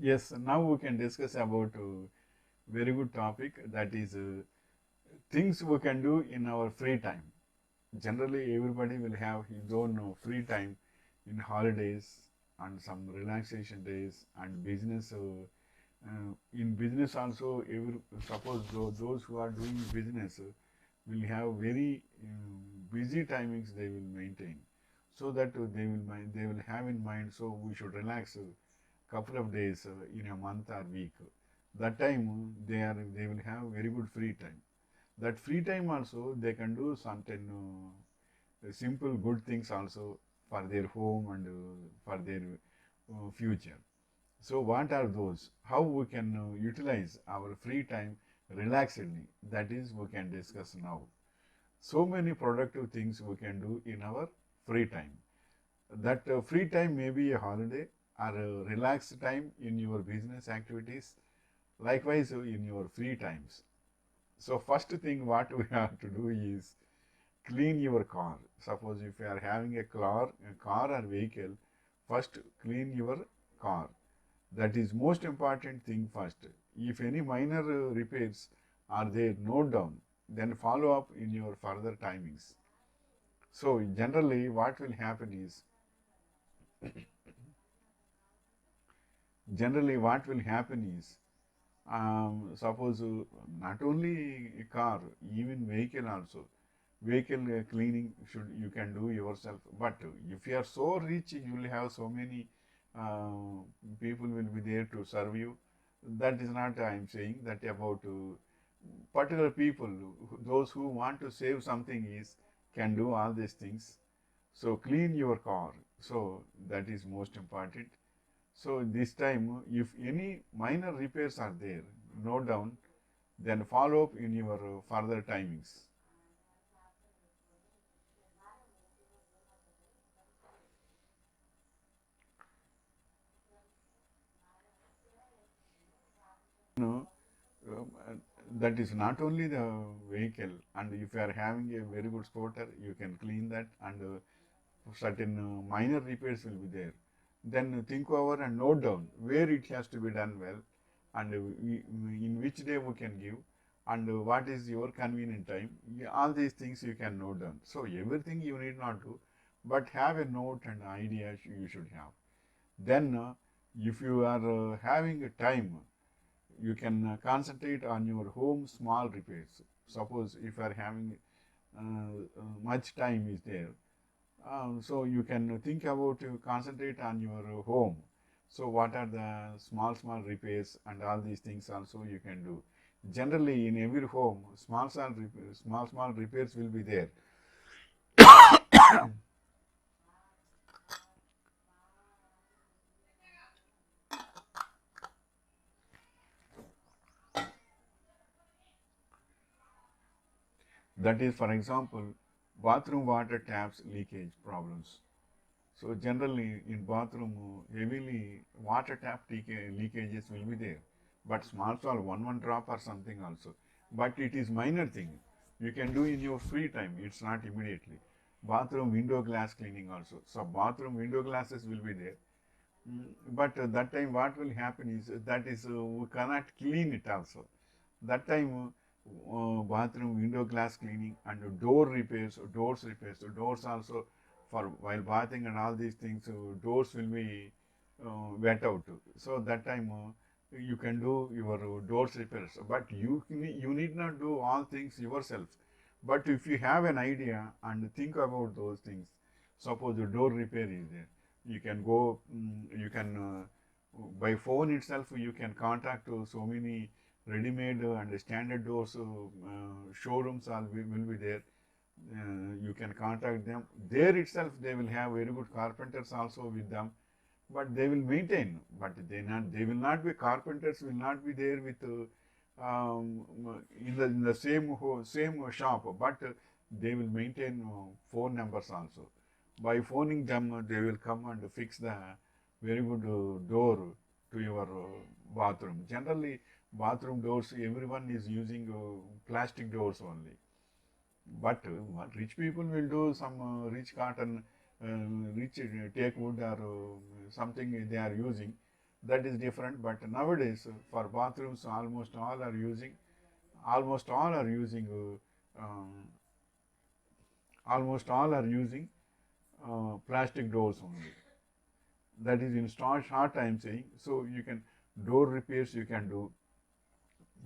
Yes, now we can discuss about very good topic, that is things we can do in our free time. Generally, everybody will have his own free time in holidays and some relaxation days and business. In business also, suppose those who are doing business will have very busy timings they will maintain, so that they will have in mind. So we should relax couple of days in a month or week. That time they will have very good free time. That free time also they can do certain simple good things also for their home and for their future. So what are those? How we can utilize our free time relaxedly? That is, we can discuss now. So many productive things we can do in our free time. That free time may be a holiday or a relaxed time in your business activities, likewise in your free times. So first thing what we have to do is clean your car. Suppose if you are having a car or vehicle, first clean your car. That is most important thing first. If any minor repairs are there, note down, then follow up in your further timings. So generally what will happen is suppose not only a car, even vehicle also. Vehicle cleaning should you can do yourself. But if you are so rich, you will have so many uh, people will be there to serve you. That is not I am saying that about particular people. Those who want to save something is can do all these things. So clean your car. So that is most important. So this time, if any minor repairs are there, note down, then follow up in your further timings. No, that is not only the vehicle, and if you are having a very good scooter, you can clean that, and certain minor repairs will be there. Then think over and note down where it has to be done well, and in which day we can give, and what is your convenient time. All these things you can note down. So everything you need not do, but have a note and idea you should have. Then if you are having a time, you can concentrate on your home small repairs. Suppose if you are having much time is there, so you can think about concentrate on your home. So what are the small repairs and all these things also you can do. Generally in every home small repairs will be there. That is, for example, bathroom water taps leakage problems. So generally in bathroom, heavily water tap leakages will be there, but small one drop or something also. But it is minor thing. You can do in your free time. It's not immediately. Bathroom window glass cleaning also. So bathroom window glasses will be there. But that time what will happen is that is we cannot clean it also. That time bathroom window glass cleaning and doors repairs, doors also for while bathing and all these things, doors will be wet out. So that time you can do your doors repairs, but you need not do all things yourself. But if you have an idea and think about those things, suppose the door repair is there, you can go, you can by phone itself you can contact so many ready-made and standard doors showrooms will be there. You can contact them. There itself they will have very good carpenters also with them, but they will maintain. But they will not be carpenters will not be there with in the same shop, but they will maintain phone numbers also. By phoning them, they will come and fix the very good door to your bathroom. Generally, bathroom doors everyone is using plastic doors only. But what rich people will do some rich cotton, rich take wood or something they are using. that is different. But nowadays for bathrooms almost all are using almost all are using plastic doors only. That is in short I am saying. So you can door repairs you can do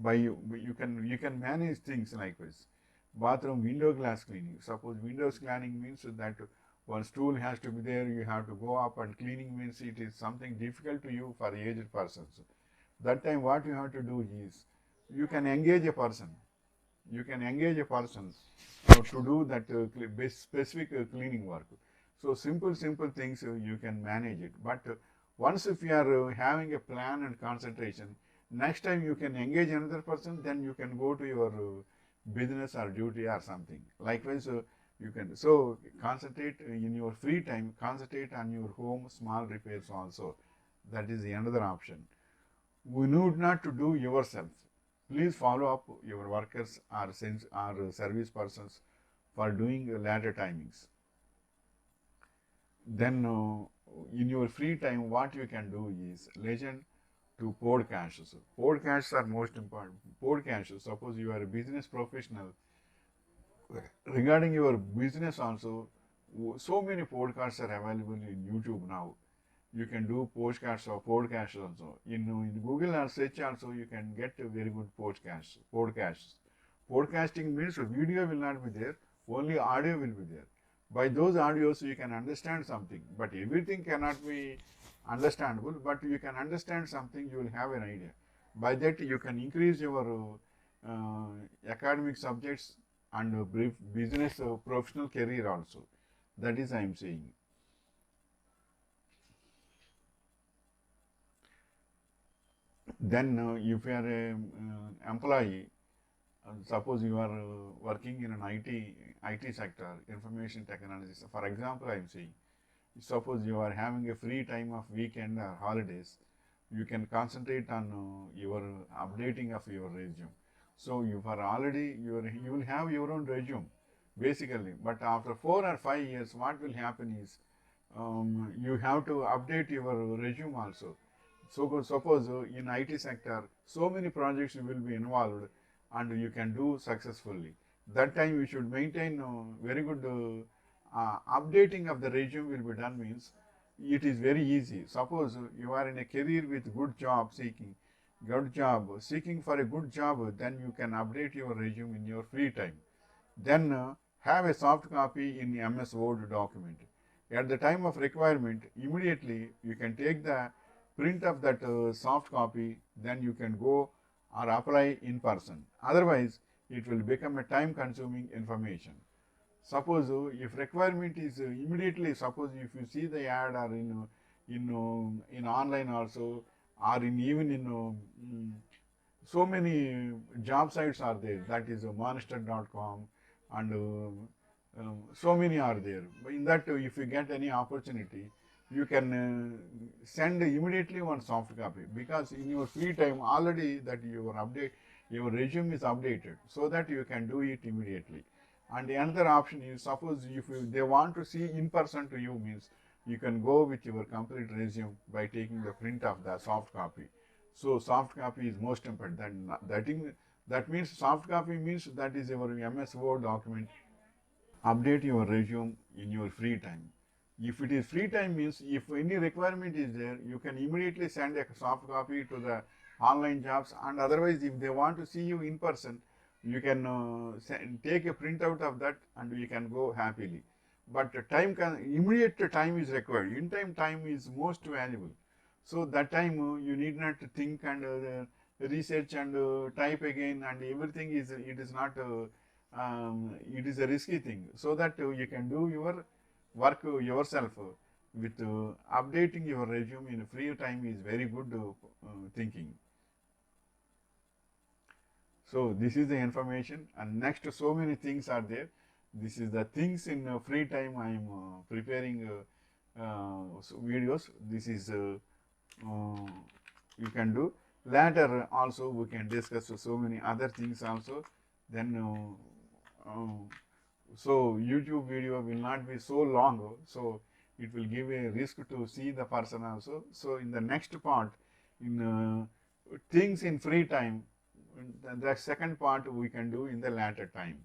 by you can manage things like this. Bathroom window glass cleaning. Suppose windows cleaning means that one stool has to be there, you have to go up, and cleaning means it is something difficult to you for aged persons. That time what you have to do is you can engage a person. You can engage a person to do that specific cleaning work. So simple things you can manage it. But once if you are having a plan and concentration, next time you can engage another person, then you can go to your business or duty or something. Likewise, you can concentrate in your free time, concentrate on your home small repairs also. That is another option. We need not to do yourself. Please follow up your workers or service persons for doing later timings. Then in your free time, what you can do is listen to podcasts. Podcasts are most important. Podcasts, suppose you are a business professional, regarding your business also, so many podcasts are available in YouTube now. You can do podcasts also. In Google or search also, you can get a very good podcasts. Podcasting means video will not be there, only audio will be there. By those audios, you can understand something, but everything cannot be understandable, but you can understand something, you will have an idea. By that, you can increase your academic subjects and business professional career also. That is I am saying. Then if you are an employee, suppose you are working in an IT sector, information technology. For example, I am saying, suppose you are having a free time of weekend or holidays, you can concentrate on your updating of your resume. So you are already you will have your own resume basically, but after 4 or 5 years, what will happen is you have to update your resume also. So suppose in IT sector, so many projects you will be involved and you can do successfully. That time you should maintain very good updating of the resume will be done means it is very easy. Suppose you are in a career with good job seeking for a good job, then you can update your resume in your free time. Then have a soft copy in MS Word document. At the time of requirement, immediately you can take the print of that soft copy, then you can go or apply in person. Otherwise, it will become a time consuming information. Suppose if requirement is immediately, suppose if you see the ad or in online also, or in even in so many job sites are there, that is monster.com, and so many are there. In that, if you get any opportunity, you can send immediately one soft copy, because in your free time already that your resume is updated, so that you can do it immediately. And another option is, suppose if they want to see in person to you means, you can go with your complete resume by taking the print of the soft copy. So soft copy is most important. That means soft copy means that is your MS Word document. Update your resume in your free time. If it is free time means, if any requirement is there, you can immediately send a soft copy to the online jobs, and otherwise if they want to see you in person, you can take a printout of that and you can go happily. But immediate time is required. In time is most valuable. So that time you need not to think and research and type again, and everything it is not it is a risky thing. So that you can do your work yourself with updating your resume in free time is very good thinking. So this is the information, and next so many things are there. This is the things in free time I am preparing videos. This is you can do. Later also we can discuss so many other things also. Then so YouTube video will not be so long. So it will give a risk to see the person also. So in the next part, in things in free time, the second part we can do in the later time.